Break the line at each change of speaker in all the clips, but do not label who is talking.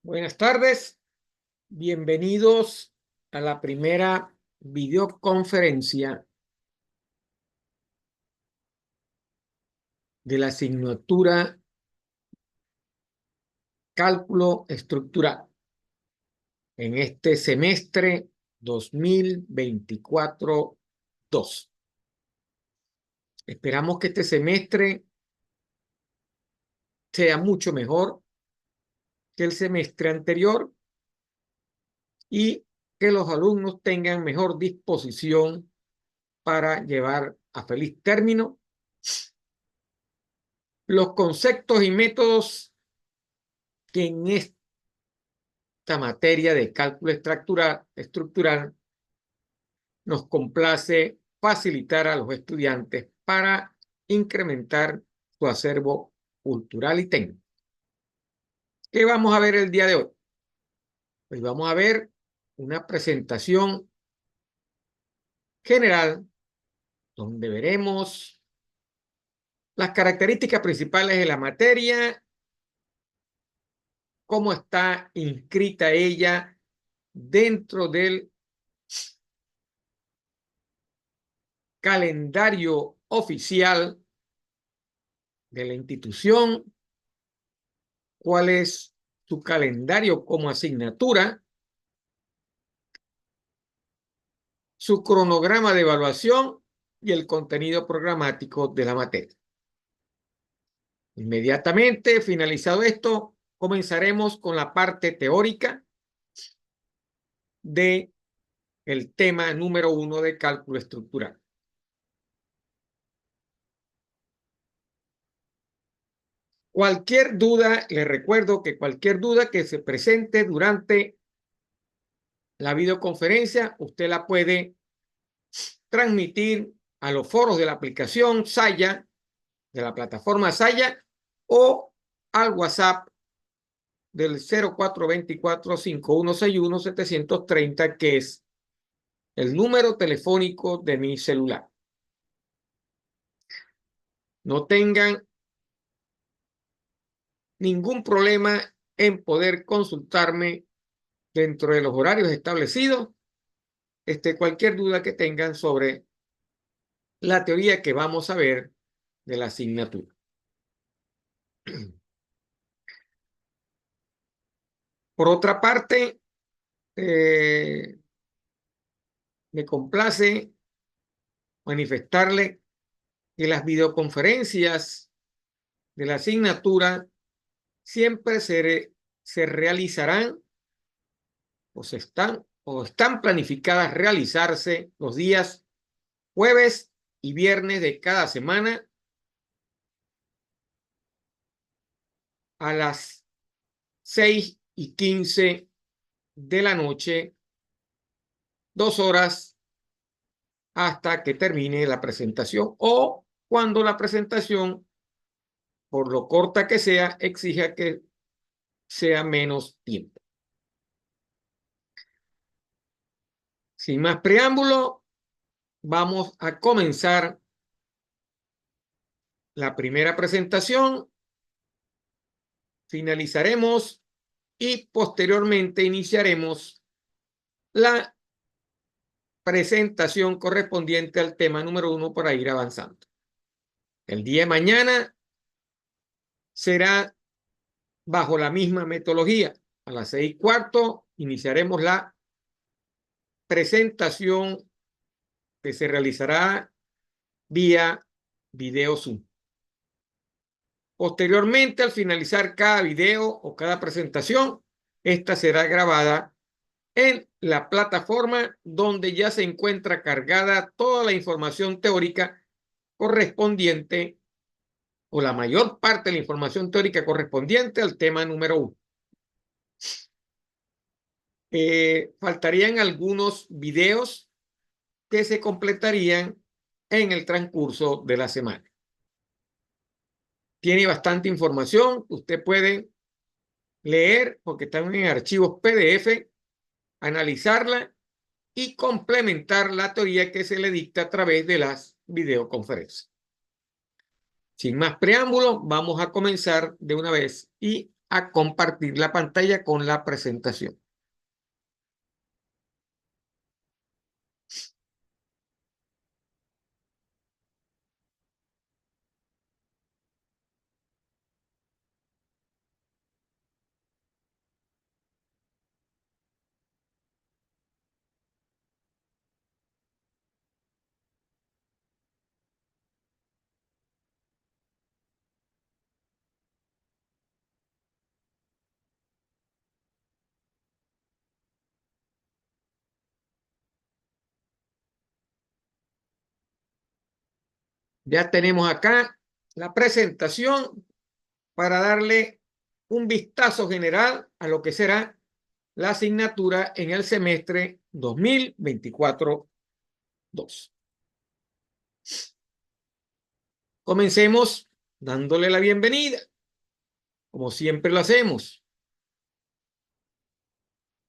Buenas tardes, bienvenidos a la primera videoconferencia de la asignatura Cálculo Estructural en este semestre 2024-2. Esperamos que este semestre sea mucho mejor que el semestre anterior y que los alumnos tengan mejor disposición para llevar a feliz término los conceptos y métodos que en esta materia de cálculo estructural nos complace facilitar a los estudiantes para incrementar su acervo cultural y técnico. ¿Qué vamos a ver el día de hoy? Pues vamos a ver una presentación general donde veremos las características principales de la materia, cómo está inscrita ella dentro del calendario oficial de la institución, cuál es su calendario como asignatura, su cronograma de evaluación y el contenido programático de la materia. Inmediatamente finalizado esto, comenzaremos con la parte teórica del tema número 1 de cálculo estructural. Cualquier duda, les recuerdo que cualquier duda que se presente durante la videoconferencia, usted la puede transmitir a los foros de la aplicación Saya, de la plataforma Saya, o al WhatsApp del 0424-5161-730, que es el número telefónico de mi celular. No tengan ningún problema en poder consultarme dentro de los horarios establecidos, cualquier duda que tengan sobre la teoría que vamos a ver de la asignatura. Por otra parte, me complace manifestarle que las videoconferencias de la asignatura siempre se realizarán o están planificadas realizarse los días jueves y viernes de cada semana a las 6:15 de la noche, 2 horas hasta que termine la presentación, o cuando la presentación, por lo corta que sea, exija que sea menos tiempo. Sin más preámbulo, vamos a comenzar la primera presentación, finalizaremos y posteriormente iniciaremos la presentación correspondiente al tema número 1 para ir avanzando. El día de mañana será bajo la misma metodología. A las 6:15 iniciaremos la presentación que se realizará vía video Zoom. Posteriormente, al finalizar cada video o cada presentación, esta será grabada en la plataforma donde ya se encuentra cargada toda la información teórica correspondiente, o la mayor parte de la información teórica correspondiente al tema número 1. Faltarían algunos videos que se completarían en el transcurso de la semana. Tiene bastante información, usted puede leer porque están en archivos PDF, analizarla y complementar la teoría que se le dicta a través de las videoconferencias. Sin más preámbulo, vamos a comenzar de una vez y a compartir la pantalla con la presentación. Ya tenemos acá la presentación para darle un vistazo general a lo que será la asignatura en el semestre 2024-2. Comencemos dándole la bienvenida, como siempre lo hacemos.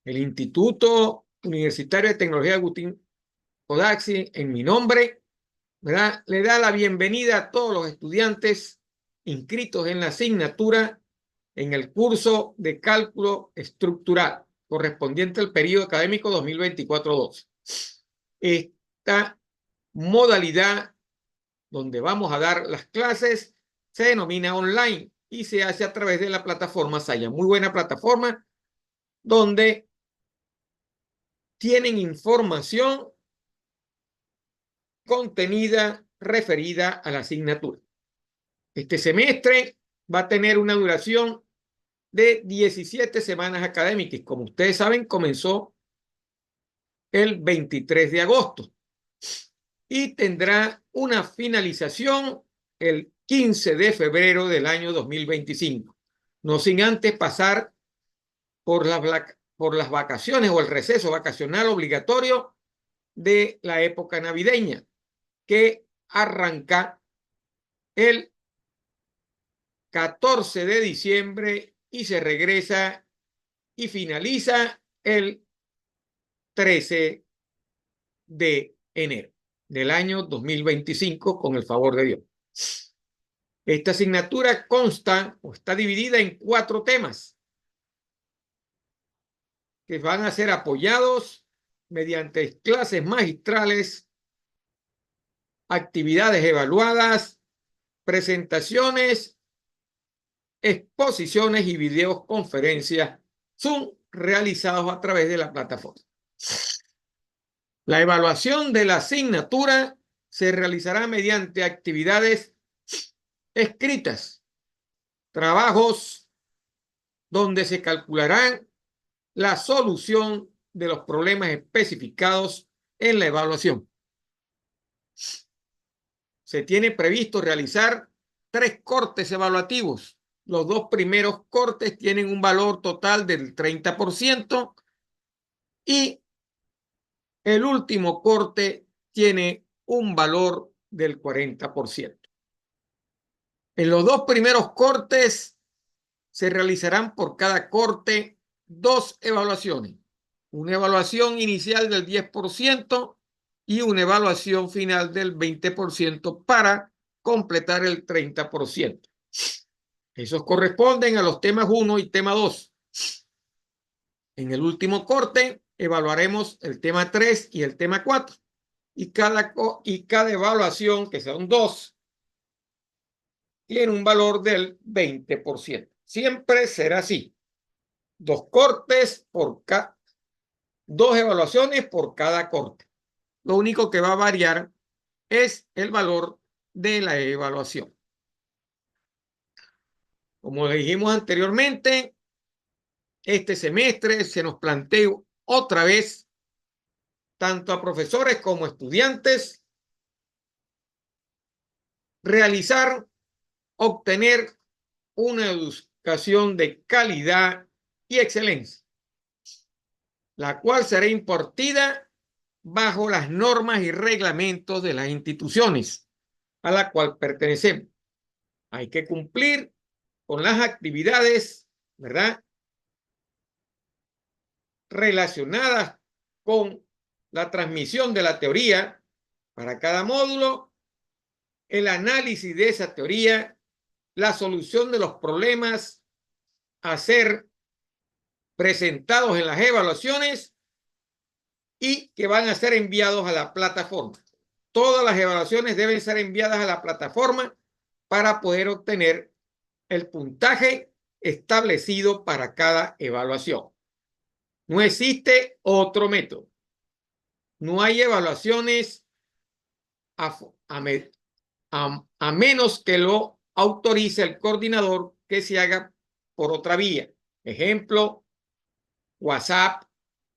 El Instituto Universitario de Tecnología Agustín Codaxi, en mi nombre, ¿verdad?, le da la bienvenida a todos los estudiantes inscritos en la asignatura en el curso de cálculo estructural correspondiente al periodo académico 2024-2. Esta modalidad donde vamos a dar las clases se denomina online y se hace a través de la plataforma Saya. Muy buena plataforma donde tienen información contenida referida a la asignatura. Este semestre va a tener una duración de 17 semanas académicas. Como ustedes saben, comenzó el 23 de agosto y tendrá una finalización el 15 de febrero del año 2025. No sin antes pasar por las vacaciones o el receso vacacional obligatorio de la época navideña, que arranca el 14 de diciembre y se regresa y finaliza el 13 de enero del año 2025, con el favor de Dios. Esta asignatura consta o está dividida en 4 temas que van a ser apoyados mediante clases magistrales, actividades evaluadas, presentaciones, exposiciones y videoconferencias Zoom realizados a través de la plataforma. La evaluación de la asignatura se realizará mediante actividades escritas, trabajos donde se calcularán la solución de los problemas especificados en la evaluación. Se tiene previsto realizar 3 cortes evaluativos. Los 2 primeros cortes tienen un valor total del 30% y el último corte tiene un valor del 40%. En los 2 primeros cortes se realizarán por cada corte 2 evaluaciones. Una evaluación inicial del 10% y una evaluación final del 20% para completar el 30%. Esos corresponden a los temas 1 y tema 2. En el último corte evaluaremos el tema 3 y el tema 4. Y cada evaluación, que son 2, tiene un valor del 20%. Siempre será así. 2 cortes por 2 evaluaciones por cada corte. Lo único que va a variar es el valor de la evaluación. Como le dijimos anteriormente, este semestre se nos planteó otra vez, tanto a profesores como a estudiantes, obtener una educación de calidad y excelencia, la cual será impartida bajo las normas y reglamentos de las instituciones a la cual pertenecemos. Hay que cumplir con las actividades, ¿verdad?, relacionadas con la transmisión de la teoría para cada módulo, el análisis de esa teoría, la solución de los problemas a ser presentados en las evaluaciones y que van a ser enviados a la plataforma. Todas las evaluaciones deben ser enviadas a la plataforma para poder obtener el puntaje establecido para cada evaluación. No existe otro método. No hay evaluaciones a menos que lo autorice el coordinador que se haga por otra vía. Ejemplo, WhatsApp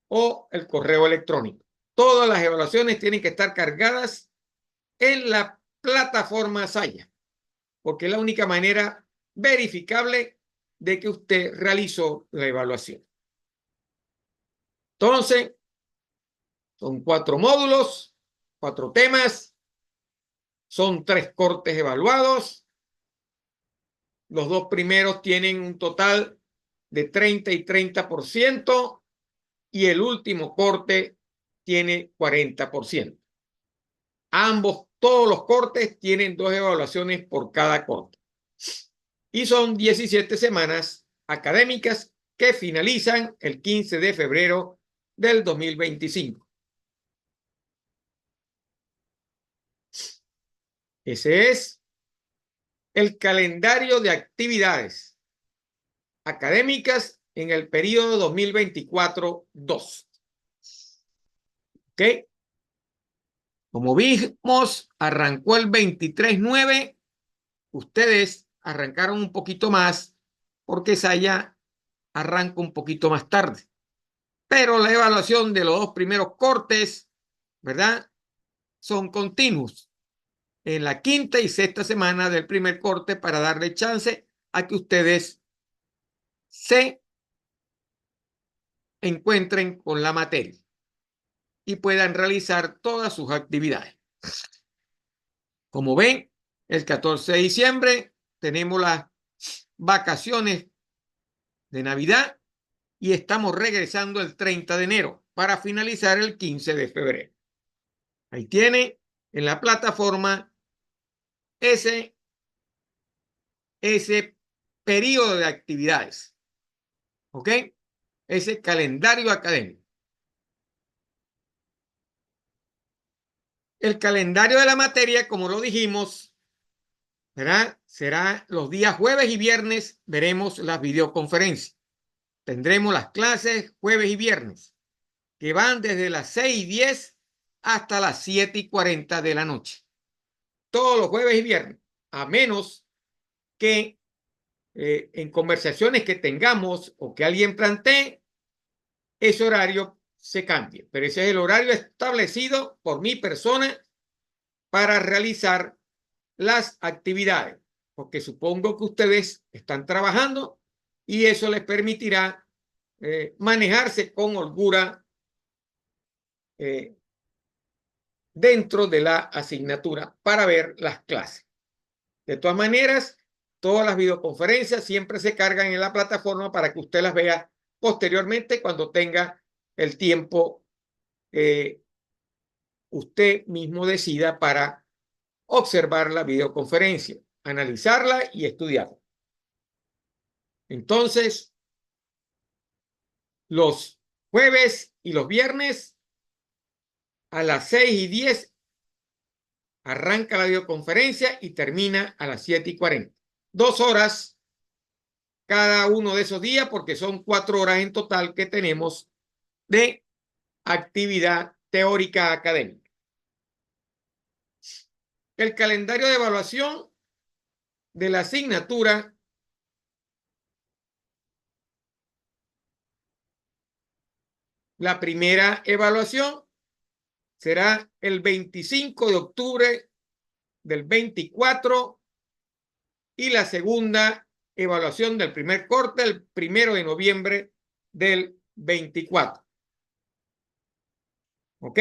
o el correo electrónico. Todas las evaluaciones tienen que estar cargadas en la plataforma Saya, porque es la única manera verificable de que usted realizó la evaluación. Entonces, son 4 módulos, 4 temas, son 3 cortes evaluados. Los 2 primeros tienen un total de 30 y 30% y el último corte tiene 40%. Todos los cortes tienen 2 evaluaciones por cada corte. Y son 17 semanas académicas que finalizan el 15 de febrero del 2025. Ese es el calendario de actividades académicas en el periodo 2024-2. ¿Ok? Como vimos, arrancó el 23/9. Ustedes arrancaron un poquito más porque Saya arranca un poquito más tarde. Pero la evaluación de los 2 primeros cortes, ¿verdad? Son continuos en la 5ª y 6ª semana del primer corte para darle chance a que ustedes se encuentren con la materia y puedan realizar todas sus actividades. Como ven, el 14 de diciembre tenemos las vacaciones de Navidad y estamos regresando el 30 de enero para finalizar el 15 de febrero. Ahí tiene en la plataforma ese periodo de actividades, ¿ok? Ese calendario académico. El calendario de la materia, como lo dijimos, será los días jueves y viernes, veremos las videoconferencias. Tendremos las clases jueves y viernes, que van desde las 6:10 hasta las 7:40 de la noche. Todos los jueves y viernes, a menos que en conversaciones que tengamos o que alguien plantee, ese horario se cambie. Pero ese es el horario establecido por mi persona para realizar las actividades, porque supongo que ustedes están trabajando y eso les permitirá manejarse con holgura dentro de la asignatura para ver las clases. De todas maneras, todas las videoconferencias siempre se cargan en la plataforma para que usted las vea posteriormente cuando tenga el tiempo usted mismo decida para observar la videoconferencia, analizarla y estudiarla. Entonces, los jueves y los viernes a las 6:10 arranca la videoconferencia y termina a las 7:40. 2 horas cada uno de esos días porque son 4 horas en total que tenemos de actividad teórica académica. El calendario de evaluación de la asignatura la primera evaluación será el 25 de octubre del 24 y la segunda evaluación del primer corte el 1 de noviembre del 24. ¿Ok?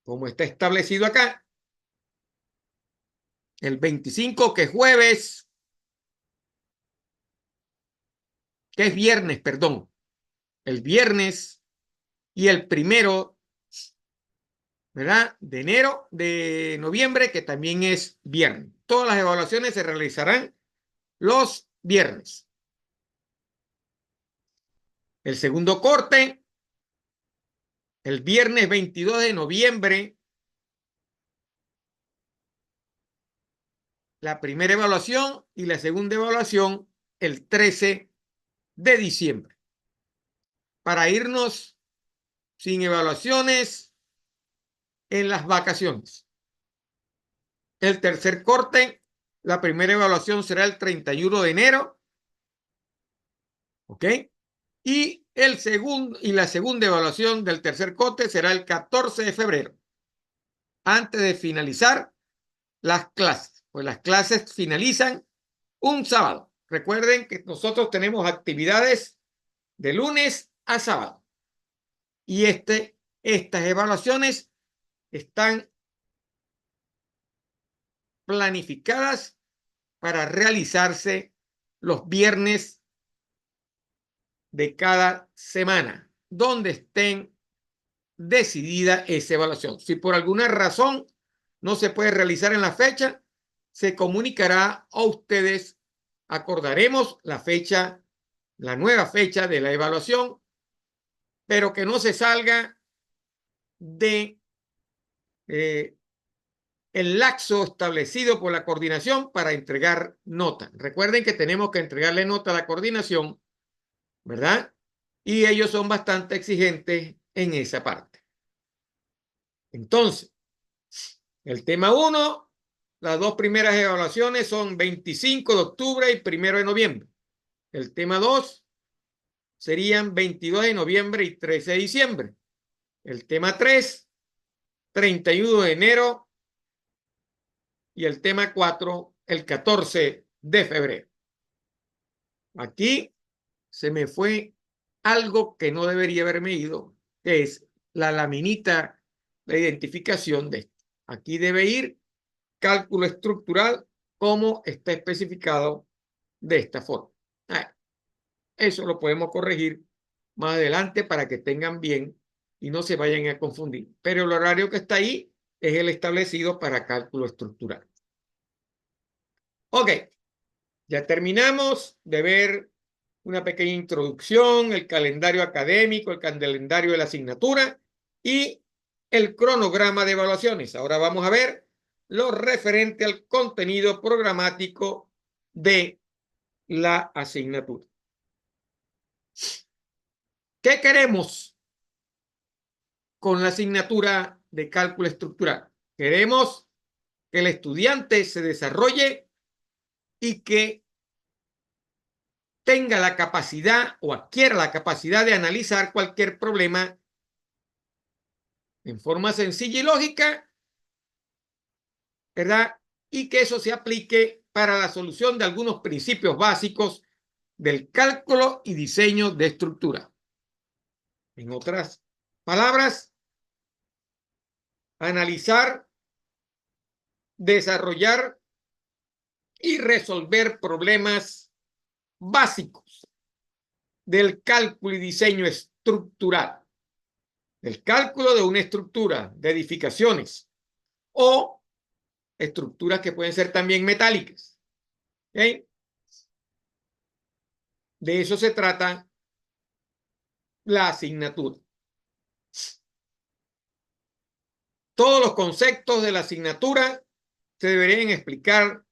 Como está establecido acá, el 25 que es jueves, que es viernes, perdón, el viernes y el 1, ¿verdad? De noviembre, que también es viernes. Todas las evaluaciones se realizarán los viernes. El segundo corte, el viernes 22 de noviembre, la primera evaluación y la segunda evaluación el 13 de diciembre. Para irnos sin evaluaciones en las vacaciones. El tercer corte, la primera evaluación será el 31 de enero. ¿Ok? Y la segunda evaluación del tercer corte será el 14 de febrero. Antes de finalizar las clases. Pues las clases finalizan un sábado. Recuerden que nosotros tenemos actividades de lunes a sábado. Y estas evaluaciones están planificadas para realizarse los viernes de cada semana, donde estén decidida esa evaluación. Si por alguna razón no se puede realizar en la fecha, se comunicará a ustedes, acordaremos la fecha, la nueva fecha de la evaluación, pero que no se salga de el lapso establecido por la coordinación para entregar nota. Recuerden que tenemos que entregarle nota a la coordinación, ¿verdad? Y ellos son bastante exigentes en esa parte. Entonces, el tema 1, las dos primeras evaluaciones son 25 de octubre y 1 de noviembre. El tema 2 serían 22 de noviembre y 13 de diciembre. El tema 3, 31 de enero. Y el tema 4, el 14 de febrero. Aquí se me fue algo que no debería haberme ido, que es la laminita de identificación de esto. Aquí debe ir cálculo estructural como está especificado de esta forma. Eso lo podemos corregir más adelante para que tengan bien y no se vayan a confundir. Pero el horario que está ahí es el establecido para cálculo estructural. Ok, ya terminamos de ver una pequeña introducción, el calendario académico, el calendario de la asignatura y el cronograma de evaluaciones. Ahora vamos a ver lo referente al contenido programático de la asignatura. ¿Qué queremos con la asignatura de cálculo estructural? Queremos que el estudiante se desarrolle y que tenga la capacidad o adquiera la capacidad de analizar cualquier problema en forma sencilla y lógica, ¿verdad? Y que eso se aplique para la solución de algunos principios básicos del cálculo y diseño de estructura. En otras palabras, analizar, desarrollar y resolver problemas básicos del cálculo y diseño estructural, del cálculo de una estructura de edificaciones o estructuras que pueden ser también metálicas. ¿Okay? De eso se trata la asignatura. Todos los conceptos de la asignatura se deberían explicar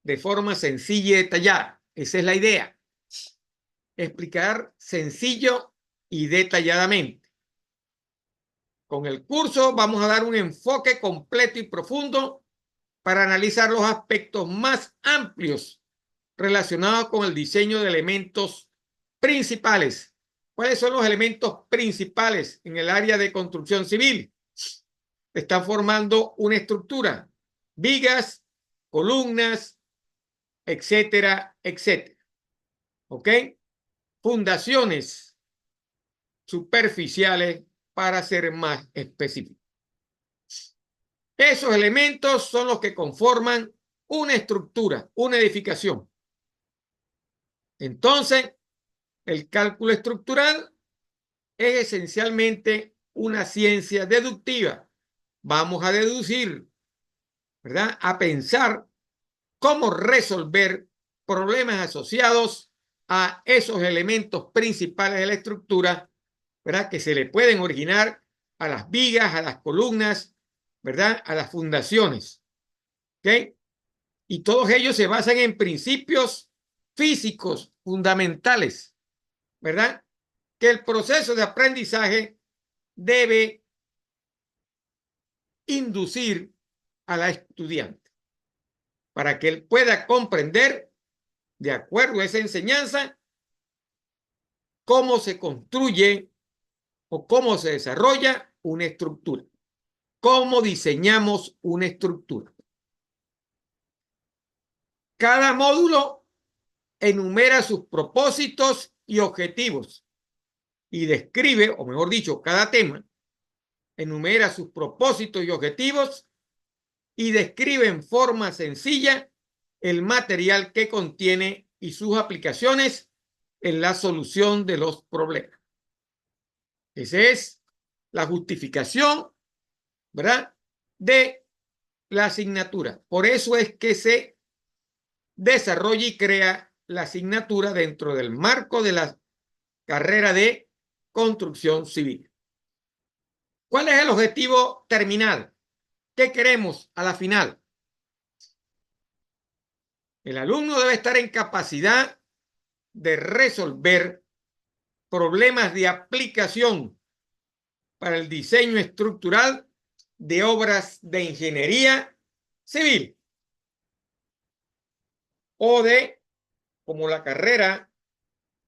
de forma sencilla y detallada. Esa es la idea. Explicar sencillo y detalladamente. Con el curso vamos a dar un enfoque completo y profundo para analizar los aspectos más amplios relacionados con el diseño de elementos principales. ¿Cuáles son los elementos principales en el área de construcción civil? Están formando una estructura, vigas, columnas, etcétera, etcétera. ¿Ok? Fundaciones superficiales para ser más específicos. Esos elementos son los que conforman una estructura, una edificación. Entonces, el cálculo estructural es esencialmente una ciencia deductiva. Vamos a deducir, ¿verdad? A pensar cómo resolver problemas asociados a esos elementos principales de la estructura, ¿verdad? Que se le pueden originar a las vigas, a las columnas, ¿verdad? A las fundaciones. ¿Ok? Y todos ellos se basan en principios físicos fundamentales, ¿verdad? Que el proceso de aprendizaje debe inducir a la estudiante para que él pueda comprender, de acuerdo a esa enseñanza, cómo se construye o cómo se desarrolla una estructura, cómo diseñamos una estructura. Cada módulo enumera sus propósitos y objetivos y describe, o mejor dicho, cada tema enumera sus propósitos y objetivos y describe en forma sencilla el material que contiene y sus aplicaciones en la solución de los problemas. Esa es la justificación, ¿verdad?, de la asignatura. Por eso es que se desarrolla y crea la asignatura dentro del marco de la carrera de construcción civil. ¿Cuál es el objetivo terminal? ¿Qué queremos a la final? El alumno debe estar en capacidad de resolver problemas de aplicación para el diseño estructural de obras de ingeniería civil o de, como la carrera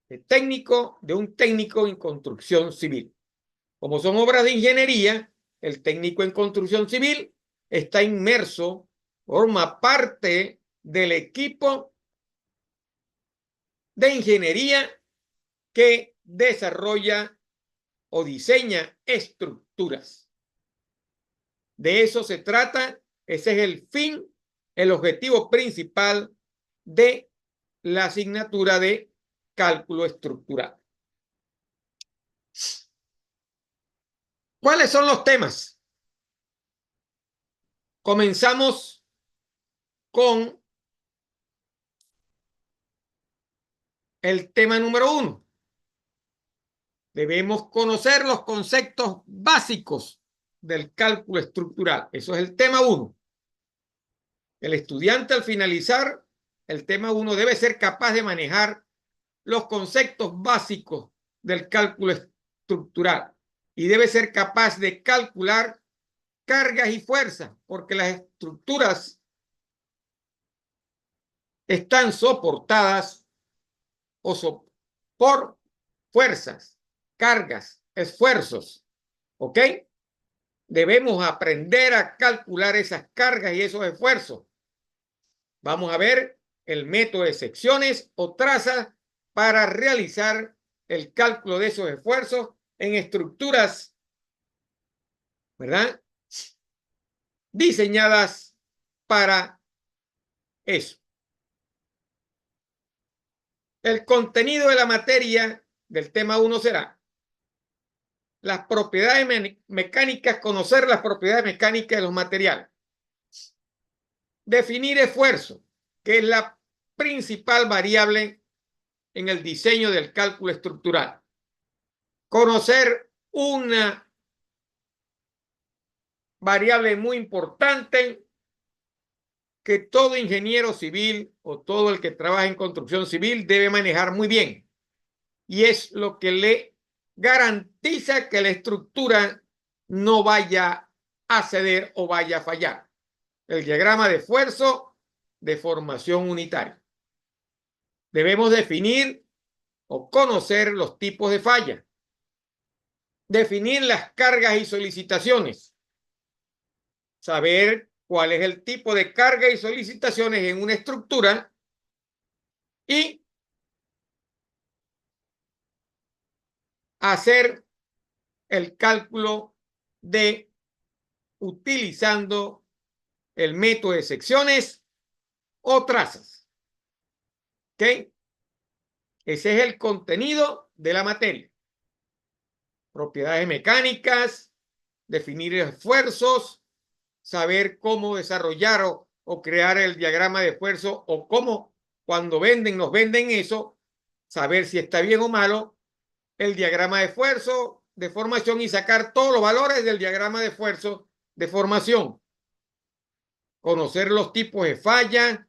de técnico, de un técnico en construcción civil. Como son obras de ingeniería, el técnico en construcción civil está inmerso, forma parte del equipo de ingeniería que desarrolla o diseña estructuras. De eso se trata, ese es el fin, el objetivo principal de la asignatura de cálculo estructural. ¿Cuáles son los temas? Comenzamos con el tema número 1. Debemos conocer los conceptos básicos del cálculo estructural. Eso es el tema 1. El estudiante, al finalizar el tema 1, debe ser capaz de manejar los conceptos básicos del cálculo estructural y debe ser capaz de calcular cargas y fuerzas, porque las estructuras están soportadas por fuerzas, cargas, esfuerzos. ¿Ok? Debemos aprender a calcular esas cargas y esos esfuerzos. Vamos a ver el método de secciones o trazas para realizar el cálculo de esos esfuerzos en estructuras, ¿verdad?, diseñadas para eso. El contenido de la materia del tema 1 será las propiedades mecánicas, conocer las propiedades mecánicas de los materiales. Definir esfuerzo, que es la principal variable en el diseño del cálculo estructural. Conocer una variable muy importante que todo ingeniero civil o todo el que trabaja en construcción civil debe manejar muy bien. Y es lo que le garantiza que la estructura no vaya a ceder o vaya a fallar. El diagrama de esfuerzo de formación unitaria. Debemos definir o conocer los tipos de falla. Definir las cargas y solicitaciones. Saber cuál es el tipo de carga y solicitaciones en una estructura y hacer el cálculo de utilizando el método de secciones o trazas. ¿Ok? Ese es el contenido de la materia. Propiedades mecánicas, definir esfuerzos, saber cómo desarrollar o crear el diagrama de esfuerzo o cómo cuando nos venden eso, saber si está bien o malo, el diagrama de esfuerzo, de formación y sacar todos los valores del diagrama de esfuerzo de formación. Conocer los tipos de falla,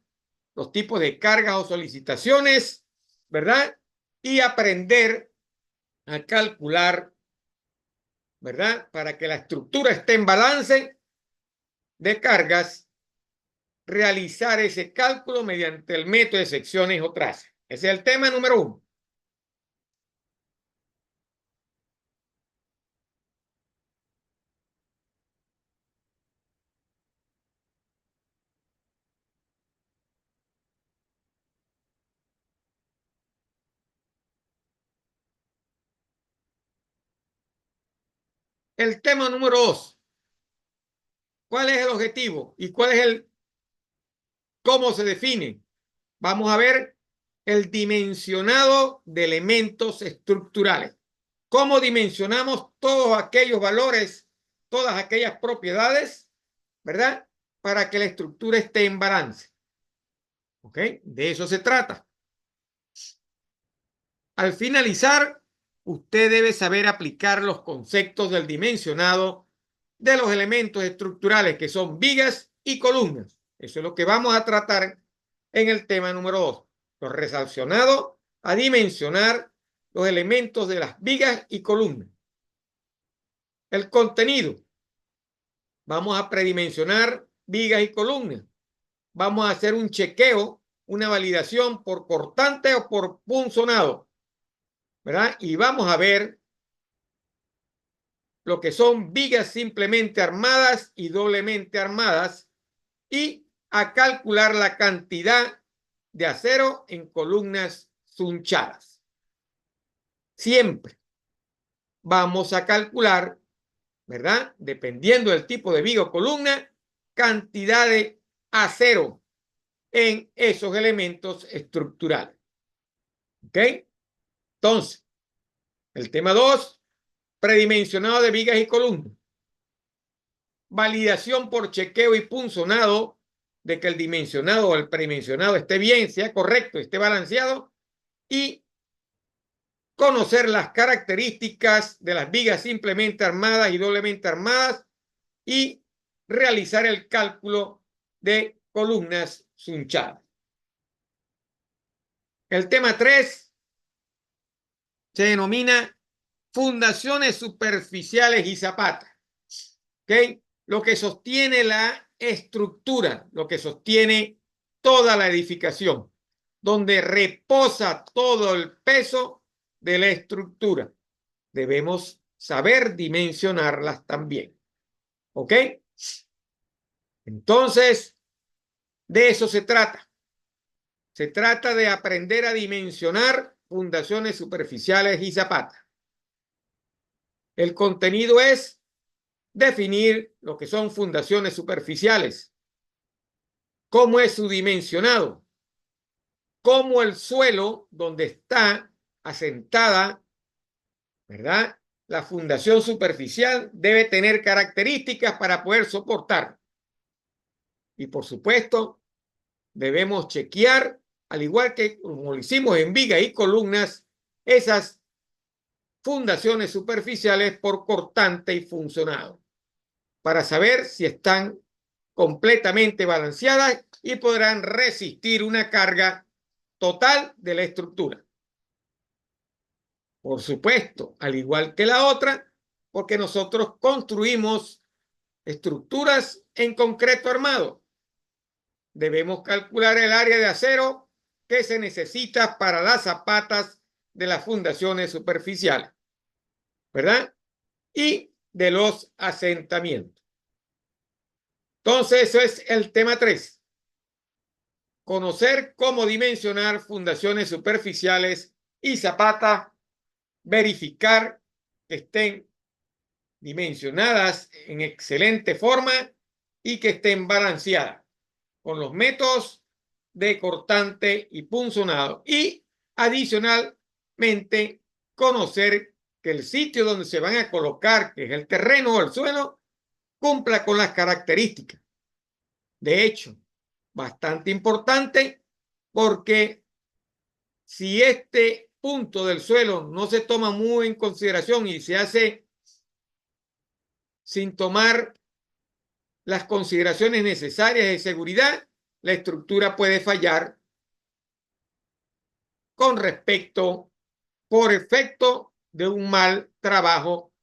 los tipos de cargas o solicitaciones, ¿verdad? Y aprender a calcular, ¿verdad? Para que la estructura esté en balance de cargas, realizar ese cálculo mediante el método de secciones o trazas. Ese es el tema número 1. El tema número 2. ¿Cuál es el objetivo? ¿Y cuál es cómo se define? Vamos a ver el dimensionado de elementos estructurales. ¿Cómo dimensionamos todos aquellos valores, todas aquellas propiedades, ¿verdad? Para que la estructura esté en balance. ¿Ok? De eso se trata. Al finalizar, usted debe saber aplicar los conceptos del dimensionado de los elementos estructurales, que son vigas y columnas. Eso es lo que vamos a tratar en el tema número 2. Lo relacionado a dimensionar los elementos de las vigas y columnas. El contenido. Vamos a predimensionar vigas y columnas. Vamos a hacer un chequeo, una validación por cortante o por punzonado, ¿verdad? Y vamos a ver lo que son vigas simplemente armadas y doblemente armadas y a calcular la cantidad de acero en columnas sunchadas. Siempre vamos a calcular, ¿verdad? Dependiendo del tipo de viga o columna, cantidad de acero en esos elementos estructurales. ¿Ok? Entonces, el tema 2, predimensionado de vigas y columnas. Validación por chequeo y punzonado de que el dimensionado o el predimensionado esté bien, sea correcto, esté balanceado, y conocer las características de las vigas simplemente armadas y doblemente armadas y realizar el cálculo de columnas sunchadas. El tema 3 se denomina fundaciones superficiales y zapatas. ¿Ok? Lo que sostiene la estructura, lo que sostiene toda la edificación, donde reposa todo el peso de la estructura. Debemos saber dimensionarlas también. ¿Ok? Entonces, de eso se trata. Se trata de aprender a dimensionar fundaciones superficiales y zapatas. El contenido es definir lo que son fundaciones superficiales, cómo es su dimensionado, cómo el suelo donde está asentada, ¿verdad?, la fundación superficial debe tener características para poder soportar. Y por supuesto, debemos chequear, al igual que como lo hicimos en vigas y columnas, esas fundaciones superficiales por cortante y funcionado, para saber si están completamente balanceadas y podrán resistir una carga total de la estructura. Por supuesto, al igual que la otra, porque nosotros construimos estructuras en concreto armado. Debemos calcular el área de acero que se necesita para las zapatas de las fundaciones superficiales, ¿verdad? Y de los asentamientos. Entonces, eso es el tema 3. Conocer cómo dimensionar fundaciones superficiales y zapatas, verificar que estén dimensionadas en excelente forma y que estén balanceadas con los métodos de cortante y punzonado. Y adicionalmente, conocer que el sitio donde se van a colocar, que es el terreno o el suelo, cumpla con las características. De hecho, bastante importante, porque si este punto del suelo no se toma muy en consideración y se hace sin tomar las consideraciones necesarias de seguridad, la estructura puede fallar con respecto, por efecto de un mal trabajo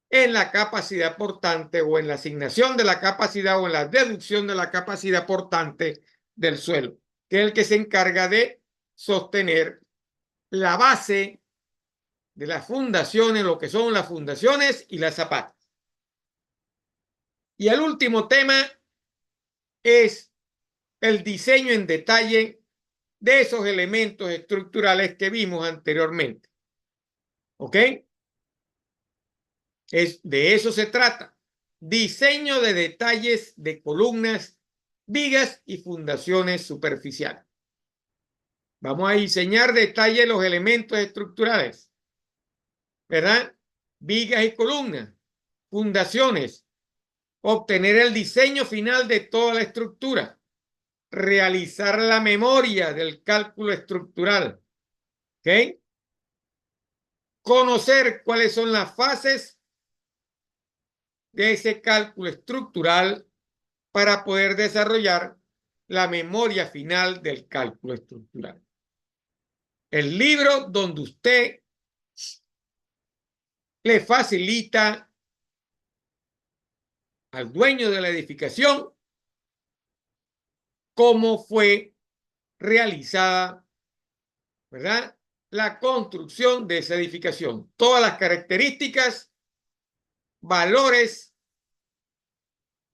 en la capacidad portante o en la asignación de la capacidad o en la deducción de la capacidad portante del suelo, que es el que se encarga de sostener la base de las fundaciones, lo que son las fundaciones y las zapatas. Y el último tema es el diseño en detalle de esos elementos estructurales que vimos anteriormente. ¿Ok? De eso se trata. Diseño de detalles de columnas, vigas y fundaciones superficiales. Vamos a diseñar detalle los elementos estructurales, ¿verdad? Vigas y columnas, fundaciones, obtener el diseño final de toda la estructura, realizar la memoria del cálculo estructural, ¿ok? Conocer cuáles son las fases de ese cálculo estructural para poder desarrollar la memoria final del cálculo estructural. El libro donde usted le facilita al dueño de la edificación cómo fue realizada, ¿verdad?, la construcción de esa edificación. Todas las características, valores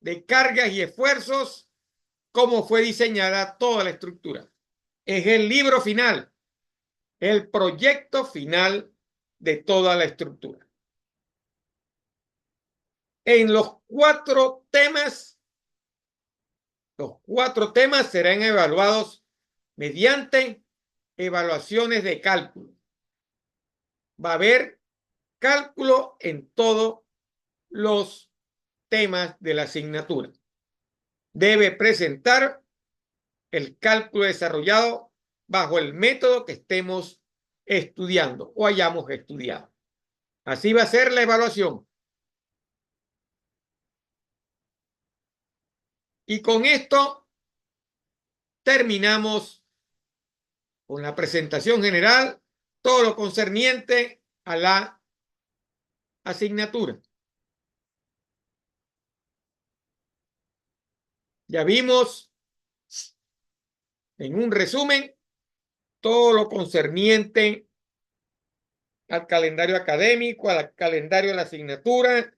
de cargas y esfuerzos, cómo fue diseñada toda la estructura. Es el libro final, el proyecto final de toda la estructura. En los cuatro temas serán evaluados mediante evaluaciones de cálculo. Va a haber cálculo en todos los temas de la asignatura. Debe presentar el cálculo desarrollado bajo el método que estemos estudiando o hayamos estudiado. Así va a ser la evaluación. Y con esto terminamos con la presentación general, todo lo concerniente a la asignatura. Ya vimos en un resumen todo lo concerniente al calendario académico, al calendario de la asignatura,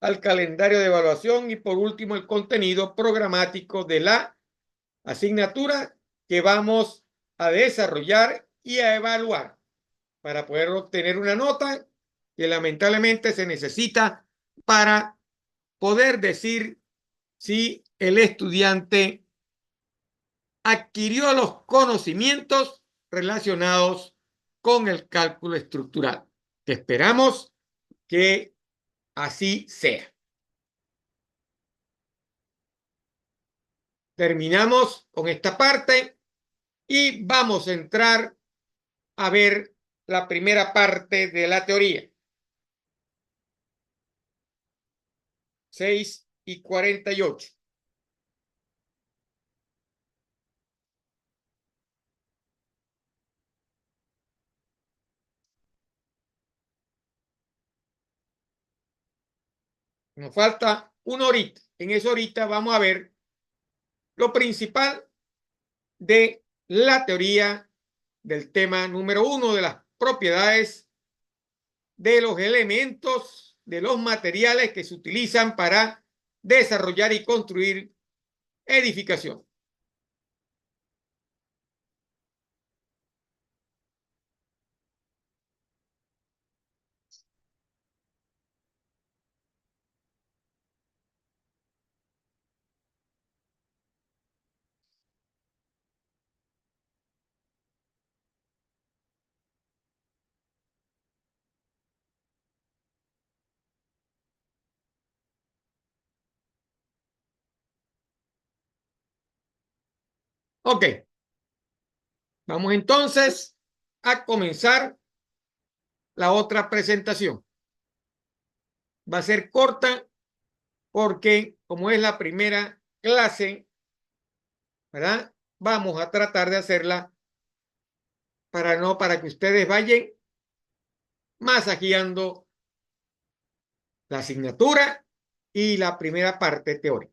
al calendario de evaluación y por último el contenido programático de la asignatura que vamos a desarrollar y a evaluar para poder obtener una nota que lamentablemente se necesita para poder decir si el estudiante adquirió los conocimientos relacionados con el cálculo estructural. Esperamos que así sea. Terminamos con esta parte y vamos a entrar a ver la primera parte de la teoría. 6:48. Nos falta una horita. En esa horita vamos a ver lo principal de la teoría del tema número 1 de las propiedades de los elementos, de los materiales que se utilizan para desarrollar y construir edificación. Ok, Vamos entonces a comenzar la otra presentación. Va a ser corta porque como es la primera clase, ¿verdad? Vamos a tratar de hacerla para que ustedes vayan masajeando la asignatura y la primera parte teórica.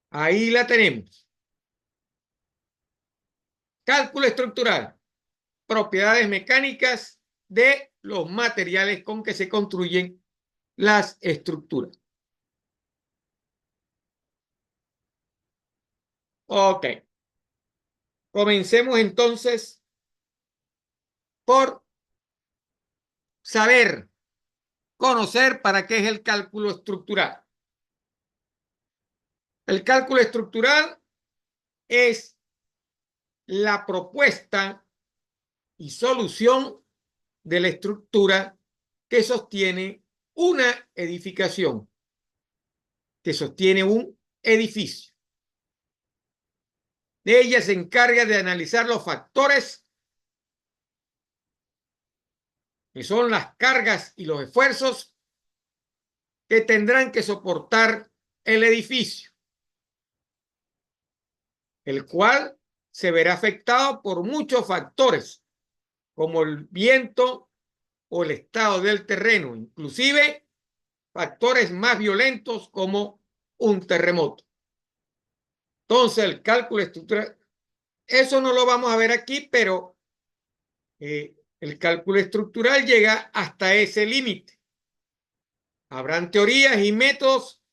Ahí la tenemos. Cálculo estructural. Propiedades mecánicas de los materiales con que se construyen las estructuras. Ok. Comencemos entonces por saber, conocer para qué es el cálculo estructural. El cálculo estructural es la propuesta y solución de la estructura que sostiene una edificación, que sostiene un edificio. Ella se encarga de analizar los factores que son las cargas y los esfuerzos que tendrán que soportar el edificio, el cual se verá afectado por muchos factores, como el viento o el estado del terreno, inclusive factores más violentos como un terremoto. Entonces, el cálculo estructural, eso no lo vamos a ver aquí, pero el cálculo estructural llega hasta ese límite. Habrán teorías y métodos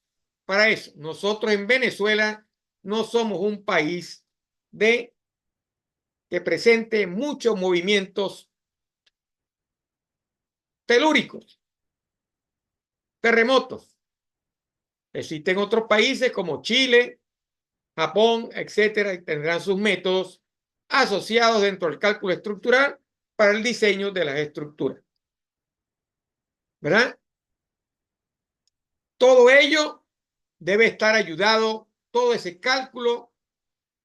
para eso. Nosotros en Venezuela no somos un país que presente muchos movimientos telúricos, terremotos. Existen otros países como Chile, Japón, etcétera, y tendrán sus métodos asociados dentro del cálculo estructural para el diseño de las estructuras. ¿Verdad? Todo ello debe estar ayudado, todo ese cálculo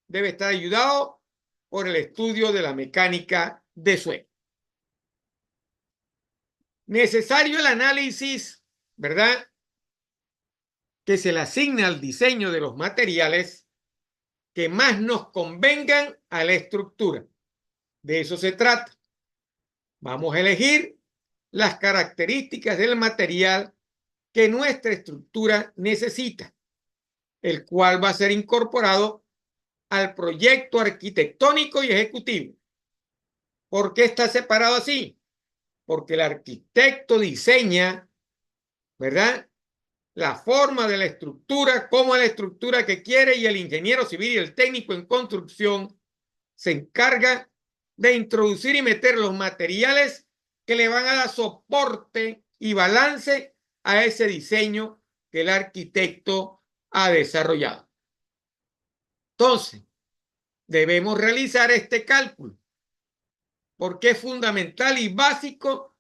debe estar ayudado por el estudio de la mecánica de suelo. Necesario el análisis, ¿verdad?, que se le asigne al diseño de los materiales que más nos convengan a la estructura. De eso se trata. Vamos a elegir las características del material que nuestra estructura necesita, el cual va a ser incorporado al proyecto arquitectónico y ejecutivo. ¿Por qué está separado así? Porque el arquitecto diseña, ¿verdad?, la forma de la estructura, cómo es la estructura que quiere, y el ingeniero civil y el técnico en construcción se encarga de introducir y meter los materiales que le van a dar soporte y balance a ese diseño que el arquitecto ha desarrollado. Entonces, debemos realizar este cálculo porque es fundamental y básico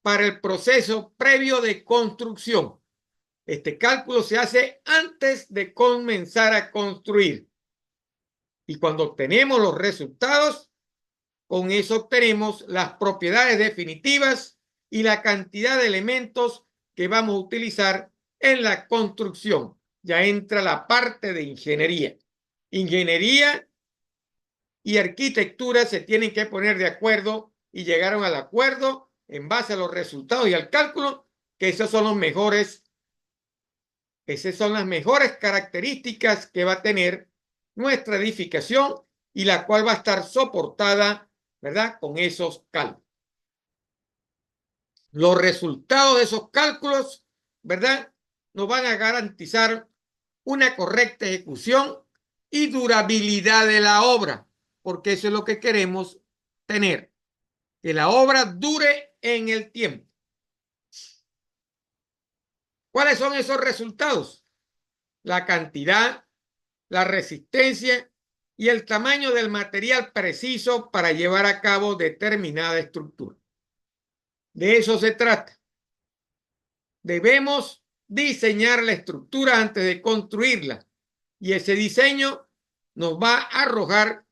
para el proceso previo de construcción. Este cálculo se hace antes de comenzar a construir. Y cuando obtenemos los resultados, con eso obtenemos las propiedades definitivas y la cantidad de elementos que vamos a utilizar en la construcción. Ya entra la parte de ingeniería. Ingeniería y arquitectura se tienen que poner de acuerdo y llegaron al acuerdo en base a los resultados y al cálculo, que esas son las mejores características que va a tener nuestra edificación y la cual va a estar soportada, ¿verdad?, con esos cálculos. Los resultados de esos cálculos, ¿verdad?, nos van a garantizar una correcta ejecución y durabilidad de la obra, porque eso es lo que queremos tener, que la obra dure en el tiempo. ¿Cuáles son esos resultados? La cantidad, la resistencia y el tamaño del material preciso para llevar a cabo determinada estructura. De eso se trata. Debemos diseñar la estructura antes de construirla y ese diseño nos va a arrojar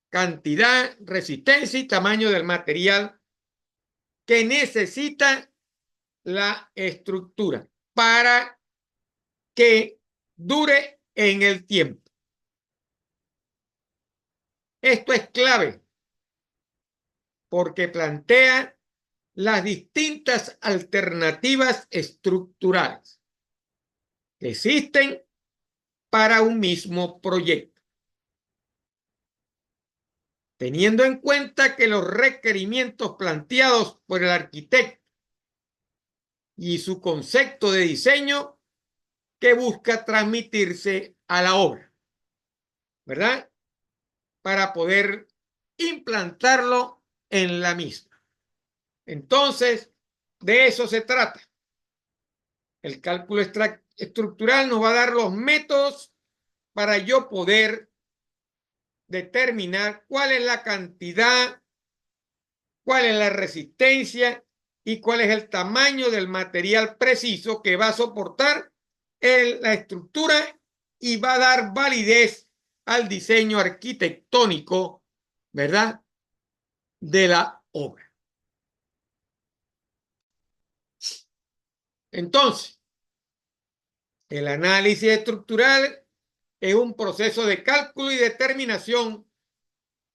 cantidad, resistencia y tamaño del material que necesita la estructura para que dure en el tiempo. Esto es clave porque plantea las distintas alternativas estructurales que existen para un mismo proyecto, teniendo en cuenta que los requerimientos planteados por el arquitecto y su concepto de diseño que busca transmitirse a la obra, ¿verdad? Para poder implantarlo en la misma. Entonces, de eso se trata. El cálculo estructural nos va a dar los métodos para yo poder determinar cuál es la cantidad, cuál es la resistencia y cuál es el tamaño del material preciso que va a soportar la estructura y va a dar validez al diseño arquitectónico, ¿verdad?, de la obra. Entonces, el análisis estructural es un proceso de cálculo y determinación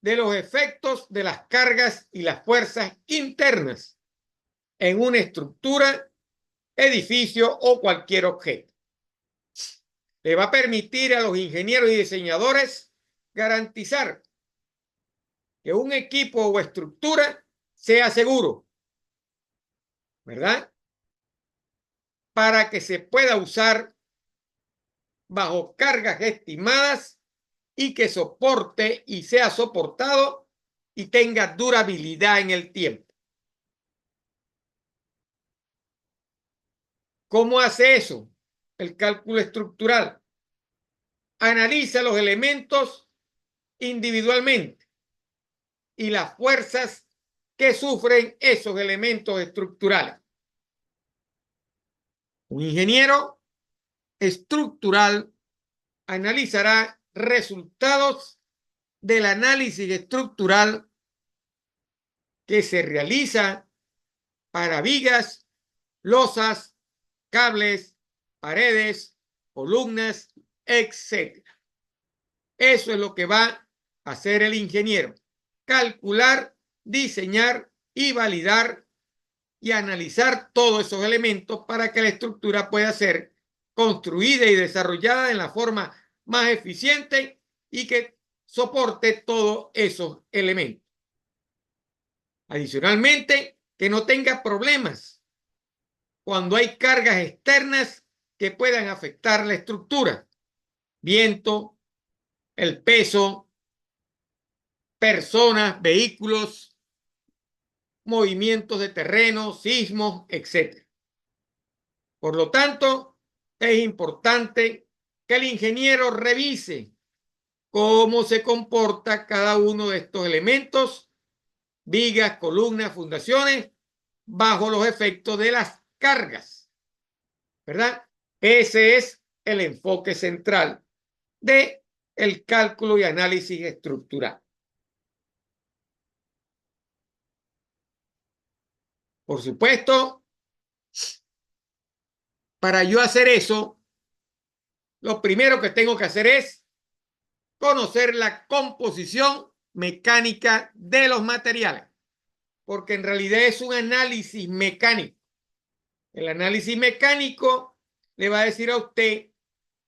de los efectos de las cargas y las fuerzas internas en una estructura, edificio o cualquier objeto. Le va a permitir a los ingenieros y diseñadores garantizar que un equipo o estructura sea seguro, ¿verdad?, para que se pueda usar bajo cargas estimadas y que soporte y sea soportado y tenga durabilidad en el tiempo. ¿Cómo hace eso el cálculo estructural? Analiza los elementos individualmente y las fuerzas que sufren esos elementos estructurales. Un ingeniero estructural analizará resultados del análisis estructural que se realiza para vigas, losas, cables, paredes, columnas, etc. Eso es lo que va a hacer el ingeniero: calcular, diseñar y validar y analizar todos esos elementos para que la estructura pueda ser construida y desarrollada en la forma más eficiente y que soporte todos esos elementos. Adicionalmente, que no tenga problemas cuando hay cargas externas que puedan afectar la estructura: viento, el peso, personas, vehículos, movimientos de terreno, sismos, etc. Por lo tanto, es importante que el ingeniero revise cómo se comporta cada uno de estos elementos, vigas, columnas, fundaciones, bajo los efectos de las cargas, ¿verdad? Ese es el enfoque central de el cálculo y análisis estructural. Por supuesto, para yo hacer eso, lo primero que tengo que hacer es conocer la composición mecánica de los materiales, porque en realidad es un análisis mecánico. El análisis mecánico le va a decir a usted,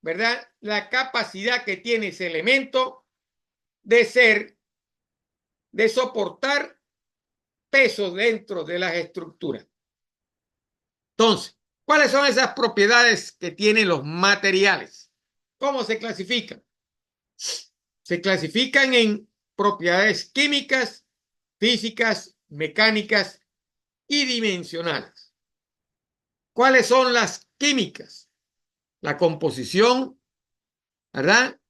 ¿verdad?, la capacidad que tiene ese elemento de soportar peso dentro de las estructuras. Entonces, ¿cuáles son esas propiedades que tienen los materiales? ¿Cómo se clasifican? Se clasifican en propiedades químicas, físicas, mecánicas y dimensionales. ¿Cuáles son las químicas? La composición, ¿verdad?,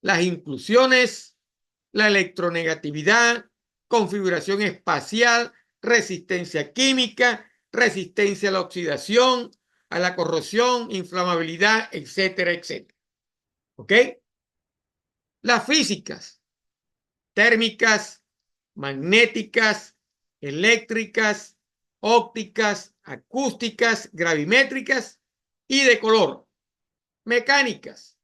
las inclusiones, la electronegatividad, configuración espacial, resistencia química, resistencia a la oxidación, a la corrosión, inflamabilidad, etcétera, etcétera. ¿Ok? Las físicas, térmicas, magnéticas, eléctricas, ópticas, acústicas, gravimétricas y de color. Mecánicas,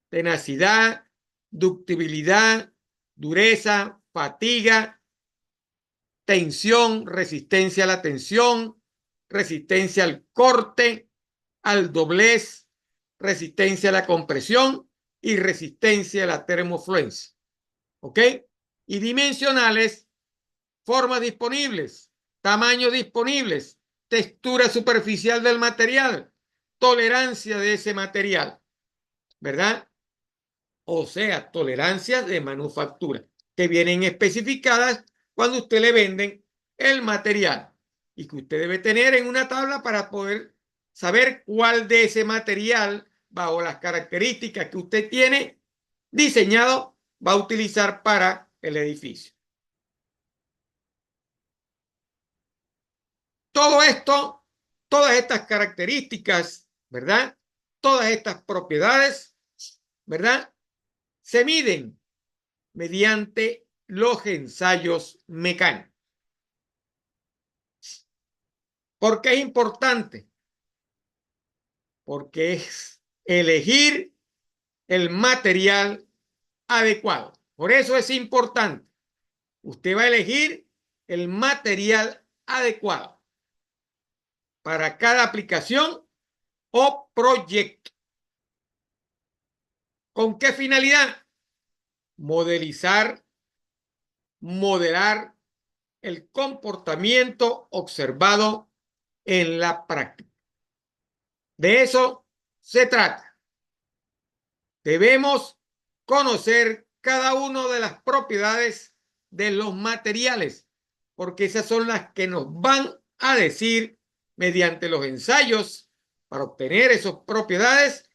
tenacidad, ductibilidad, dureza, fatiga, tensión, resistencia a la tensión, resistencia al corte, al doblez, resistencia a la compresión y resistencia a la termofluencia. ¿Ok? Y dimensionales, formas disponibles, tamaños disponibles, textura superficial del material, tolerancia de ese material, ¿verdad? O sea, tolerancias de manufactura, que vienen especificadas cuando usted le venden el material y que usted debe tener en una tabla para poder saber cuál de ese material, bajo las características que usted tiene diseñado, va a utilizar para el edificio. Todo esto, todas estas características, ¿verdad? Todas estas propiedades, ¿verdad? Se miden mediante los ensayos mecánicos. ¿Por qué es importante? Porque es elegir el material adecuado. Por eso es importante. Usted va a elegir el material adecuado para cada aplicación o proyecto. ¿Con qué finalidad? Modelar el comportamiento observado en la práctica. De eso se trata. Debemos conocer cada una de las propiedades de los materiales, porque esas son las que nos van a decir mediante los ensayos para obtener esas propiedades,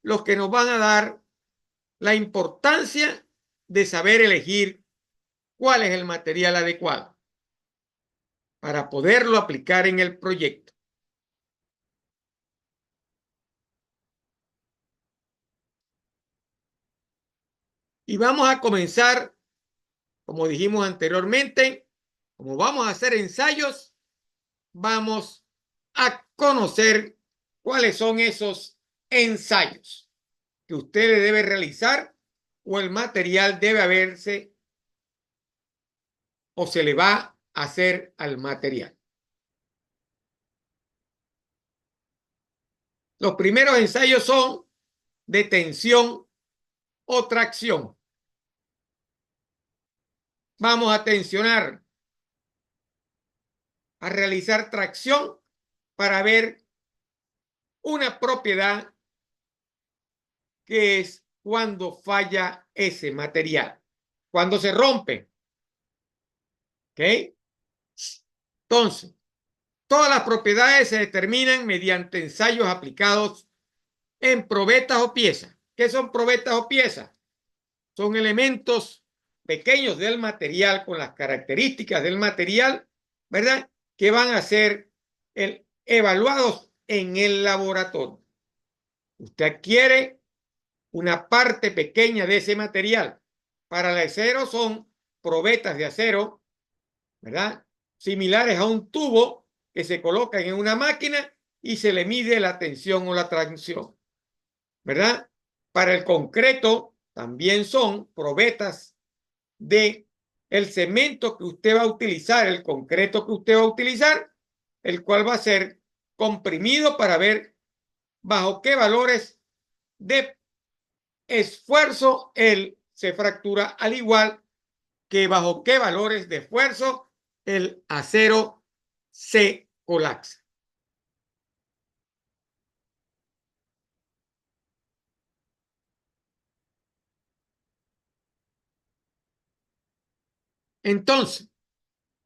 los que nos van a dar la importancia de saber elegir cuál es el material adecuado para poderlo aplicar en el proyecto. Y vamos a comenzar, como dijimos anteriormente, como vamos a hacer ensayos, vamos a conocer cuáles son esos ensayos que usted debe realizar o el material debe haberse o se le va a hacer al material. Los primeros ensayos son de tensión o tracción. Vamos a tensionar, a realizar tracción para ver una propiedad que es cuando falla ese material, cuando se rompe. ¿Ok? Entonces, todas las propiedades se determinan mediante ensayos aplicados en probetas o piezas. ¿Qué son probetas o piezas? Son elementos pequeños del material con las características del material, ¿verdad? Que van a ser evaluados en el laboratorio. Usted adquiere una parte pequeña de ese material. Para el acero son probetas de acero, ¿verdad? Similares a un tubo que se colocan en una máquina y se le mide la tensión o la tracción, ¿verdad? Para el concreto también son probetas de el cemento que usted va a utilizar, el concreto que usted va a utilizar, el cual va a ser comprimido para ver bajo qué valores de esfuerzo él se fractura, al igual que bajo qué valores de esfuerzo el acero se colapsa. Entonces,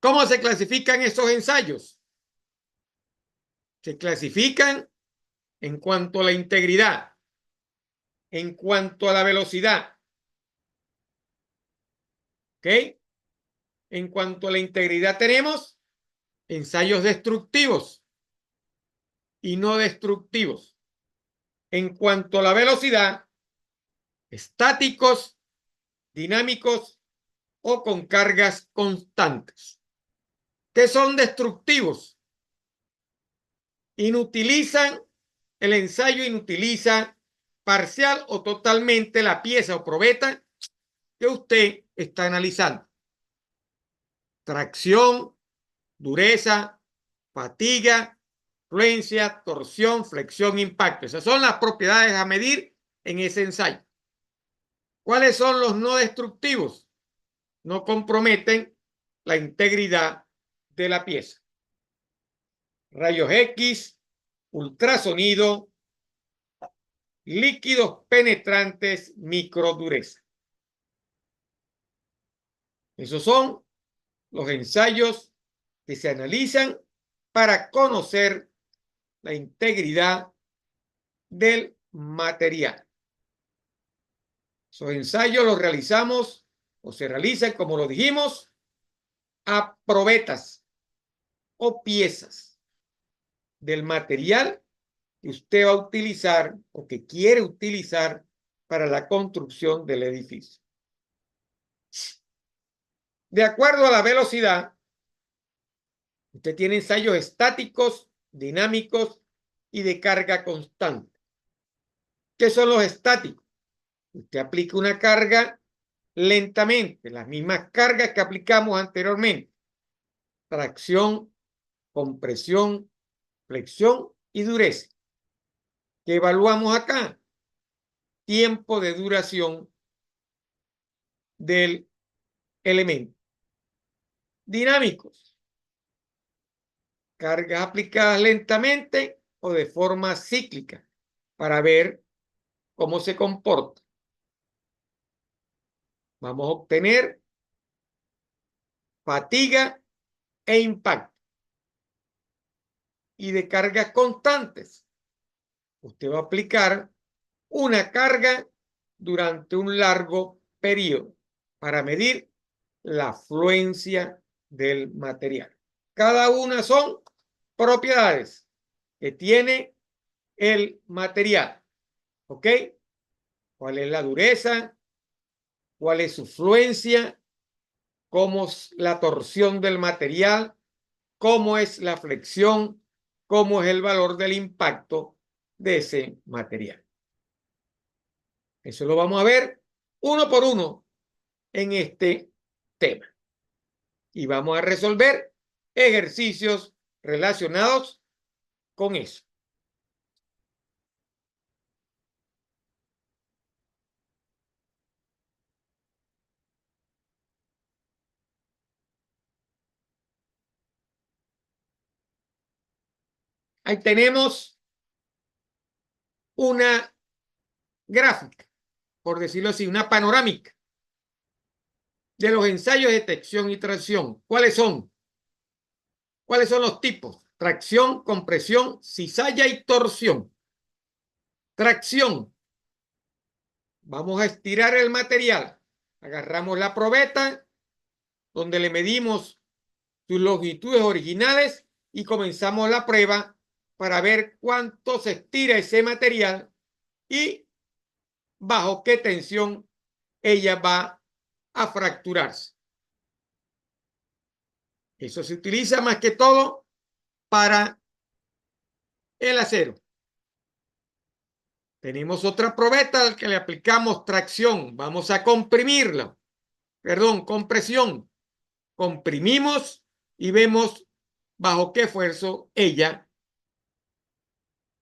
¿cómo se clasifican estos ensayos? Se clasifican en cuanto a la integridad, en cuanto a la velocidad, ¿Ok? En cuanto a la integridad tenemos ensayos destructivos y no destructivos. En cuanto a la velocidad, estáticos, dinámicos o con cargas constantes. ¿Qué son destructivos? El ensayo inutiliza parcial o totalmente la pieza o probeta que usted está analizando. Tracción, dureza, fatiga, fluencia, torsión, flexión, impacto. Esas son las propiedades a medir en ese ensayo. ¿Cuáles son los no destructivos? No comprometen la integridad de la pieza. Rayos X, ultrasonido, líquidos penetrantes, microdureza. Esos son los ensayos que se analizan para conocer la integridad del material. Esos ensayos los realizamos o se realizan, como lo dijimos, a probetas o piezas del material que usted va a utilizar o que quiere utilizar para la construcción del edificio. De acuerdo a la velocidad, usted tiene ensayos estáticos, dinámicos y de carga constante. ¿Qué son los estáticos? Usted aplica una carga lentamente, las mismas cargas que aplicamos anteriormente. Tracción, compresión, flexión y dureza. ¿Qué evaluamos acá? Tiempo de duración del elemento. Dinámicos. Cargas aplicadas lentamente o de forma cíclica para ver cómo se comporta. Vamos a obtener fatiga e impacto. Y de cargas constantes. Usted va a aplicar una carga durante un largo periodo para medir la fluencia del material. Cada una son propiedades que tiene el material. ¿Ok? ¿Cuál es la dureza? ¿Cuál es su fluencia? ¿Cómo es la torsión del material? ¿Cómo es la flexión? ¿Cómo es el valor del impacto de ese material? Eso lo vamos a ver uno por uno en este tema. Y vamos a resolver ejercicios relacionados con eso. Ahí tenemos una gráfica, por decirlo así, una panorámica de los ensayos de detección y tracción. ¿Cuáles son? ¿Cuáles son los tipos? Tracción, compresión, cizalla y torsión. Tracción. Vamos a estirar el material. Agarramos la probeta, donde le medimos sus longitudes originales y comenzamos la prueba para ver cuánto se estira ese material y bajo qué tensión ella va a fracturarse. Eso se utiliza más que todo para el acero. Tenemos otra probeta al que le aplicamos tracción. Vamos a comprimirla. Perdón, compresión. Comprimimos y vemos bajo qué esfuerzo ella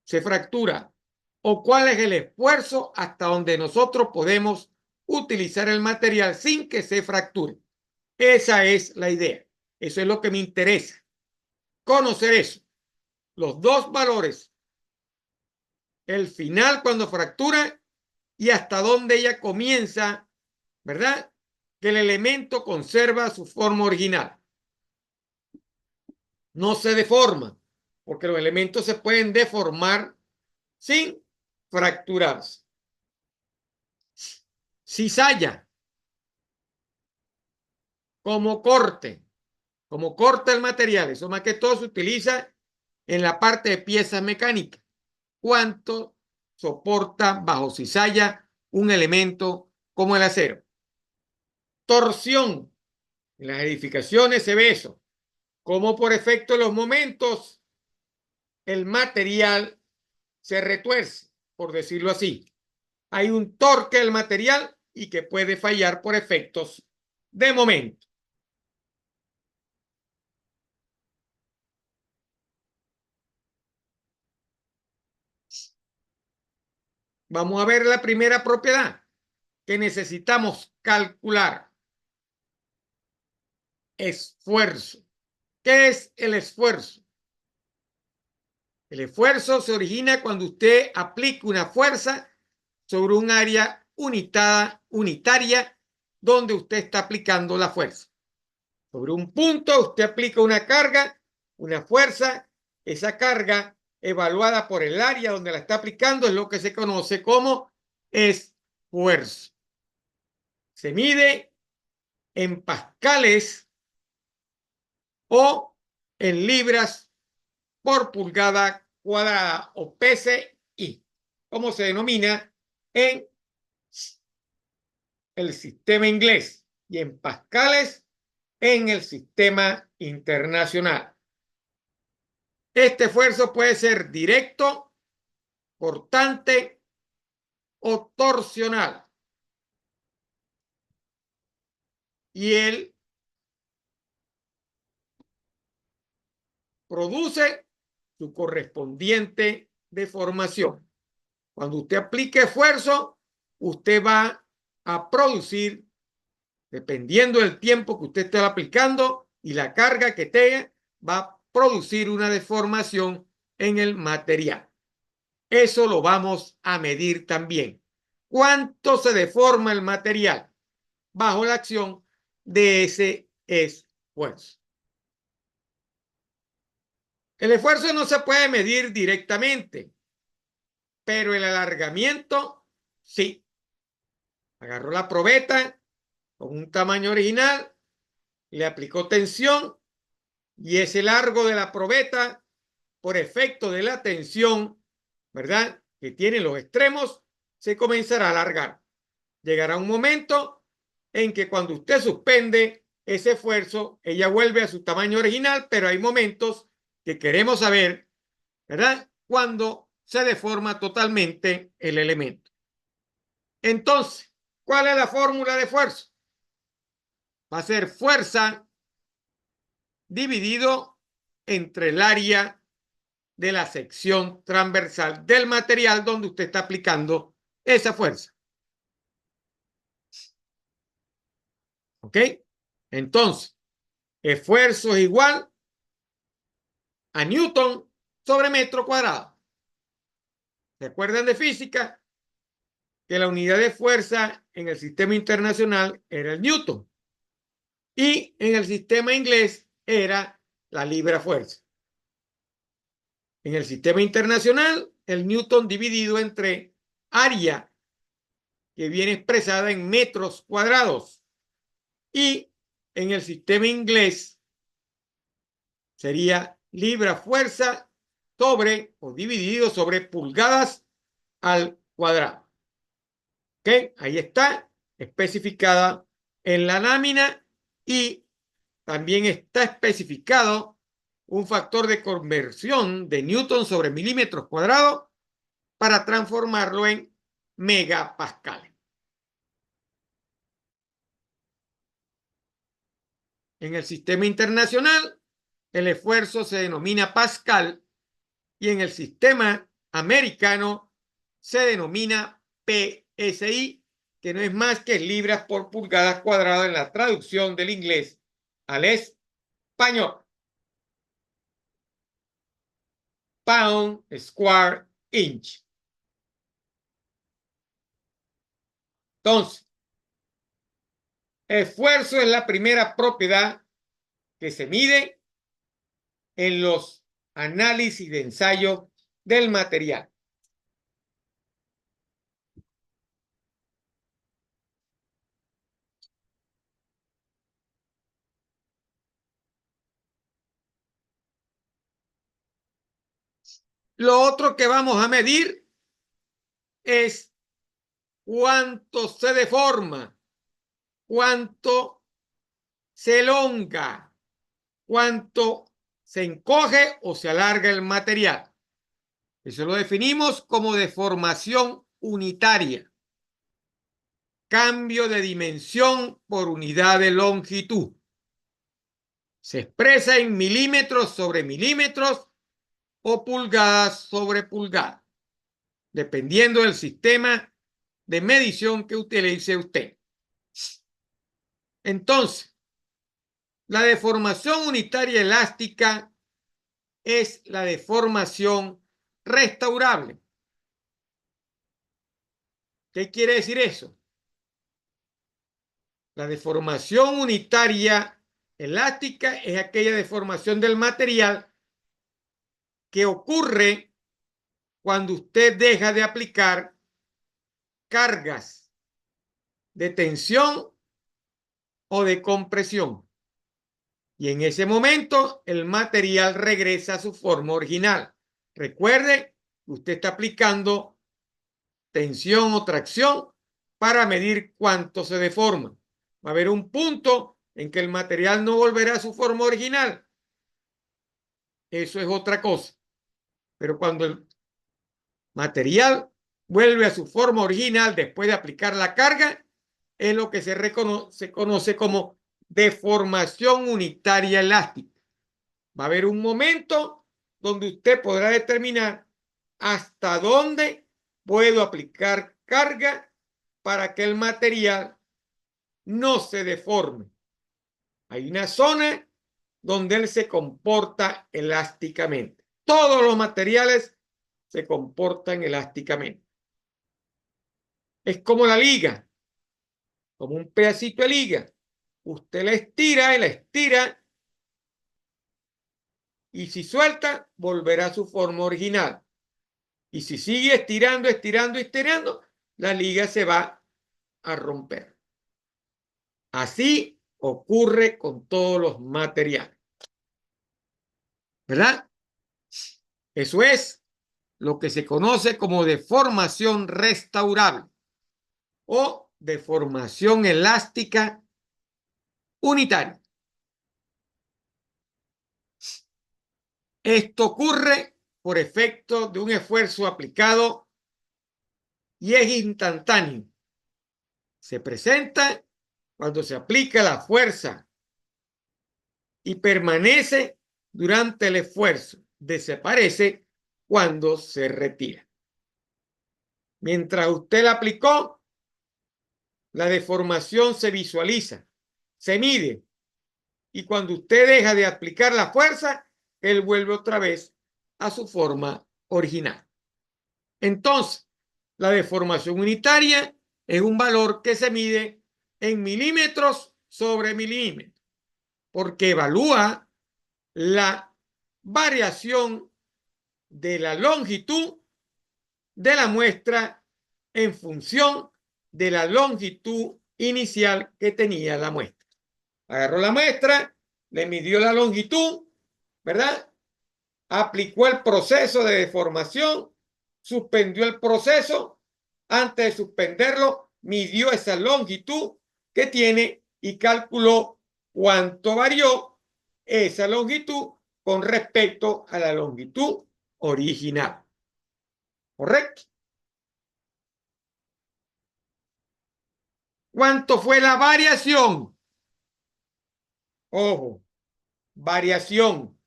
se fractura o cuál es el esfuerzo hasta donde nosotros podemos utilizar el material sin que se fracture. Esa es la idea. Eso es lo que me interesa. Conocer eso. Los dos valores. El final cuando fractura y hasta dónde ella comienza, ¿verdad? Que el elemento conserva su forma original. No se deforma, porque los elementos se pueden deformar sin fracturarse. Cizalla. como corte el material. Eso más que todo se utiliza en la parte de piezas mecánicas. ¿Cuánto soporta bajo cizalla un elemento como el acero? Torsión. En las edificaciones se ve eso. Como por efecto de los momentos el material se retuerce, por decirlo así. Hay un torque del material y que puede fallar por efectos de momento. Vamos a ver la primera propiedad que necesitamos calcular. Esfuerzo. ¿Qué es el esfuerzo? El esfuerzo se origina cuando usted aplica una fuerza sobre un área unitaria donde usted está aplicando la fuerza. Sobre un punto usted aplica una carga, una fuerza. Esa carga evaluada por el área donde la está aplicando es lo que se conoce como esfuerzo. Se mide en pascales o en libras por pulgada cuadrada o PSI, como se denomina en el sistema inglés, y en pascales en el sistema internacional. Este esfuerzo puede ser directo, cortante o torsional. Y él produce su correspondiente deformación. Cuando usted aplique esfuerzo, usted va a producir, dependiendo del tiempo que usted esté aplicando y la carga que tenga, va a producir una deformación en el material. Eso lo vamos a medir también. ¿Cuánto se deforma el material bajo la acción de ese esfuerzo? El esfuerzo no se puede medir directamente, pero el alargamiento sí. Agarró la probeta con un tamaño original, le aplicó tensión y ese largo de la probeta, por efecto de la tensión, ¿verdad?, que tiene los extremos, se comenzará a alargar. Llegará un momento en que cuando usted suspende ese esfuerzo, ella vuelve a su tamaño original, pero hay momentos que queremos saber, ¿verdad?, cuando se deforma totalmente el elemento. Entonces, ¿cuál es la fórmula de esfuerzo? Va a ser fuerza dividido entre el área de la sección transversal del material donde usted está aplicando esa fuerza. ¿Ok? Entonces, esfuerzo es igual a Newton sobre metro cuadrado. ¿Se acuerdan de física? Que la unidad de fuerza en el sistema internacional era el Newton y en el sistema inglés era la libra fuerza. En el sistema internacional, el Newton dividido entre área, que viene expresada en metros cuadrados, y en el sistema inglés sería libra fuerza sobre o dividido sobre pulgadas al cuadrado. ¿Ok? Ahí está especificada en la lámina y también está especificado un factor de conversión de Newton sobre milímetros cuadrados para transformarlo en megapascales. En el sistema internacional, el esfuerzo se denomina pascal y en el sistema americano se denomina PSI, que no es más que libras por pulgadas cuadradas en la traducción del inglés al español. Pound square inch. Entonces, esfuerzo es la primera propiedad que se mide en los análisis de ensayo del material. Lo otro que vamos a medir es cuánto se deforma, cuánto se elonga, cuánto se encoge o se alarga el material. Eso lo definimos como deformación unitaria. Cambio de dimensión por unidad de longitud. Se expresa en milímetros sobre milímetros o pulgadas sobre pulgadas, dependiendo del sistema de medición que utilice usted. Entonces, la deformación unitaria elástica es la deformación restaurable. ¿Qué quiere decir eso? La deformación unitaria elástica es aquella deformación del material que ocurre cuando usted deja de aplicar cargas de tensión o de compresión. Y en ese momento el material regresa a su forma original. Recuerde, usted está aplicando tensión o tracción para medir cuánto se deforma. Va a haber un punto en que el material no volverá a su forma original. Eso es otra cosa. Pero cuando el material vuelve a su forma original después de aplicar la carga, es lo que se conoce como deformación unitaria elástica. Va a haber un momento donde usted podrá determinar hasta dónde puedo aplicar carga para que el material no se deforme. Hay una zona donde él se comporta elásticamente. Todos los materiales se comportan elásticamente. Es como la liga, como un pedacito de liga. Usted la estira y la estira, y si suelta, volverá a su forma original. Y si sigue estirando, estirando, estirando, la liga se va a romper. Así ocurre con todos los materiales. ¿Verdad? Eso es lo que se conoce como deformación restaurable o deformación elástica unitaria. Esto ocurre por efecto de un esfuerzo aplicado y es instantáneo. Se presenta cuando se aplica la fuerza y permanece durante el esfuerzo. Desaparece cuando se retira. Mientras usted la aplicó, la deformación se visualiza, se mide, y cuando usted deja de aplicar la fuerza, él vuelve otra vez a su forma original. Entonces, la deformación unitaria es un valor que se mide en milímetros sobre milímetros, porque evalúa la variación de la longitud de la muestra en función de la longitud inicial que tenía la muestra. Agarró la muestra, le midió la longitud, ¿verdad? Aplicó el proceso de deformación, suspendió el proceso. Antes de suspenderlo, midió esa longitud que tiene y calculó cuánto varió esa longitud con respecto a la longitud original. ¿Correcto? ¿Cuánto fue la variación? Ojo, variación.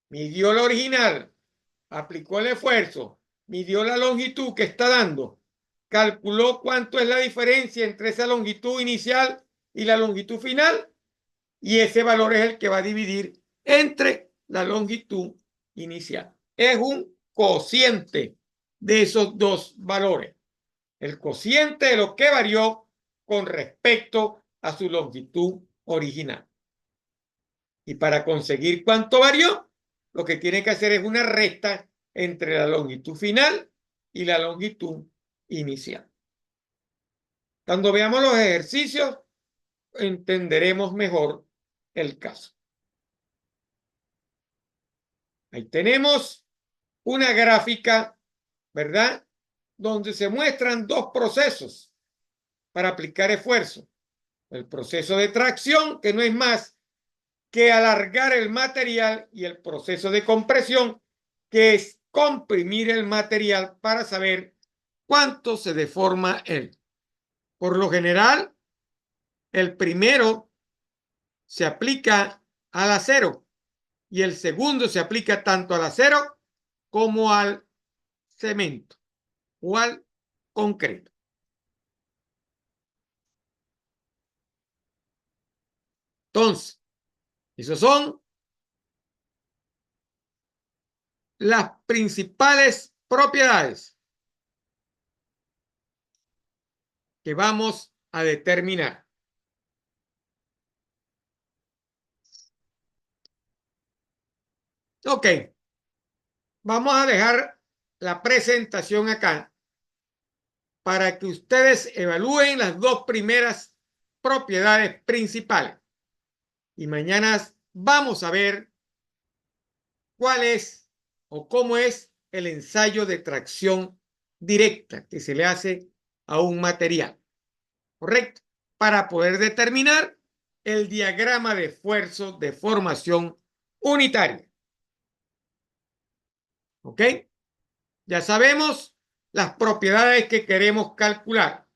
Midió la original, aplicó el esfuerzo, midió la longitud que está dando, calculó cuánto es la diferencia entre esa longitud inicial y la longitud final, y ese valor es el que va a dividir entre la longitud inicial. Es un cociente de esos dos valores. El cociente de lo que varió con respecto a su longitud original. Y para conseguir cuánto varió, lo que tiene que hacer es una resta entre la longitud final y la longitud inicial. Cuando veamos los ejercicios, entenderemos mejor el caso. Ahí tenemos una gráfica, ¿verdad? Donde se muestran dos procesos para aplicar esfuerzo. El proceso de tracción, que no es más que alargar el material, y el proceso de compresión, que es comprimir el material para saber cuánto se deforma él. Por lo general, el primero se aplica al acero y el segundo se aplica tanto al acero como al cemento o al concreto. Entonces, esas son las principales propiedades que vamos a determinar. Ok, vamos a dejar la presentación acá para que ustedes evalúen las dos primeras propiedades principales. Y mañana vamos a ver cuál es o cómo es el ensayo de tracción directa que se le hace a un material, ¿correcto? Para poder determinar el diagrama de esfuerzo de formación unitaria. ¿Ok? Ya sabemos las propiedades que queremos calcular.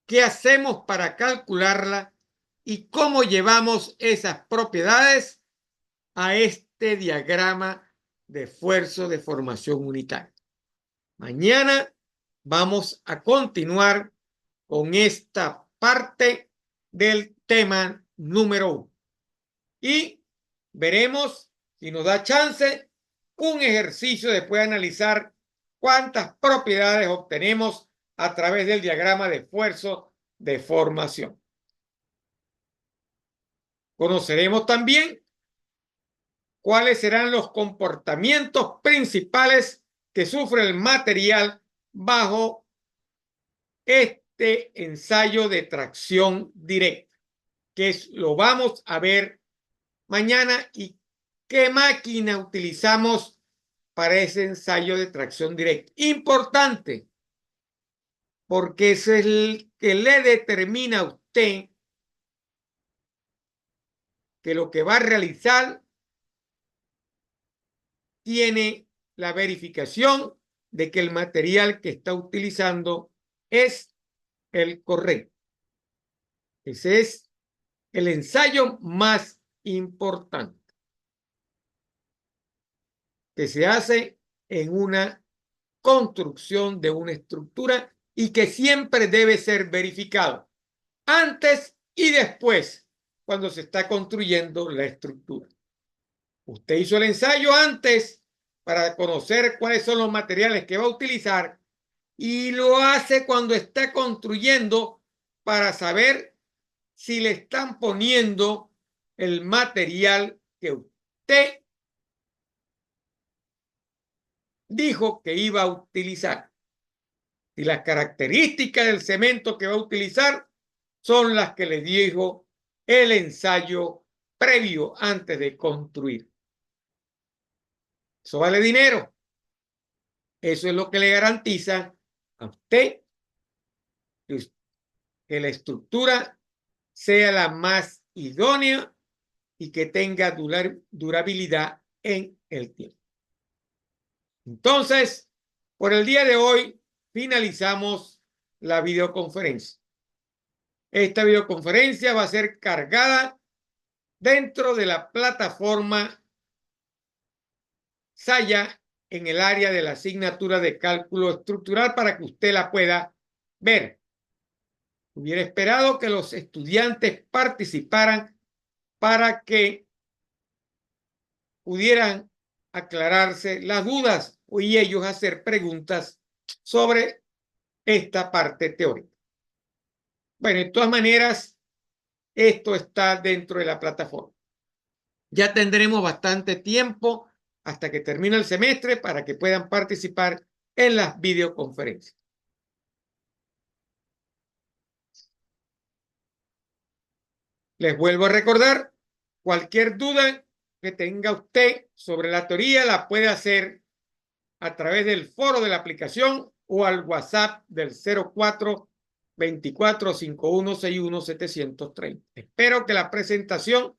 ¿Qué hacemos para calcularla y cómo llevamos esas propiedades a este diagrama de esfuerzo de formación unitaria? Mañana vamos a continuar con esta parte del tema número 1 y veremos, si nos da chance, un ejercicio después de analizar cuántas propiedades obtenemos a través del diagrama de esfuerzo de formación. Conoceremos también cuáles serán los comportamientos principales que sufre el material bajo este ensayo de tracción directa, que lo vamos a ver mañana, y qué máquina utilizamos para ese ensayo de tracción directa. Importante, porque es el que le determina a usted que lo que va a realizar tiene la verificación de que el material que está utilizando es el correcto. Ese es el ensayo más importante que se hace en una construcción de una estructura y que siempre debe ser verificado antes y después cuando se está construyendo la estructura. Usted hizo el ensayo antes para conocer cuáles son los materiales que va a utilizar y lo hace cuando está construyendo para saber si le están poniendo el material que usted dijo que iba a utilizar. Y las características del cemento que va a utilizar son las que le dijo el ensayo previo antes de construir. Eso vale dinero. Eso es lo que le garantiza a usted que la estructura sea la más idónea y que tenga durabilidad en el tiempo. Entonces, por el día de hoy finalizamos la videoconferencia. Esta videoconferencia va a ser cargada dentro de la plataforma Saya en el área de la asignatura de cálculo estructural para que usted la pueda ver. Hubiera esperado que los estudiantes participaran para que pudieran aclararse las dudas y ellos hacer preguntas sobre esta parte teórica. Bueno, de todas maneras, esto está dentro de la plataforma. Ya tendremos bastante tiempo hasta que termine el semestre para que puedan participar en las videoconferencias. Les vuelvo a recordar, cualquier duda que tenga usted sobre la teoría la puede hacer a través del foro de la aplicación o al WhatsApp del 04-245161-730. Espero que la presentación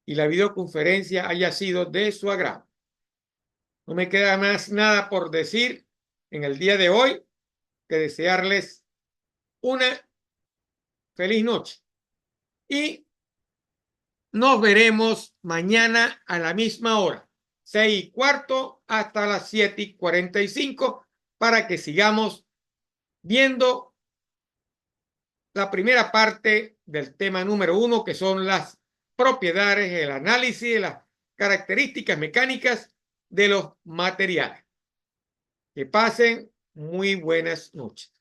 y la videoconferencia haya sido de su agrado. No me queda más nada por decir en el día de hoy que desearles una feliz noche y nos veremos mañana a la misma hora, 6:15 hasta las 7:45, para que sigamos viendo la primera parte del tema número 1, que son las propiedades, el análisis de las características mecánicas de los materiales. Que pasen muy buenas noches.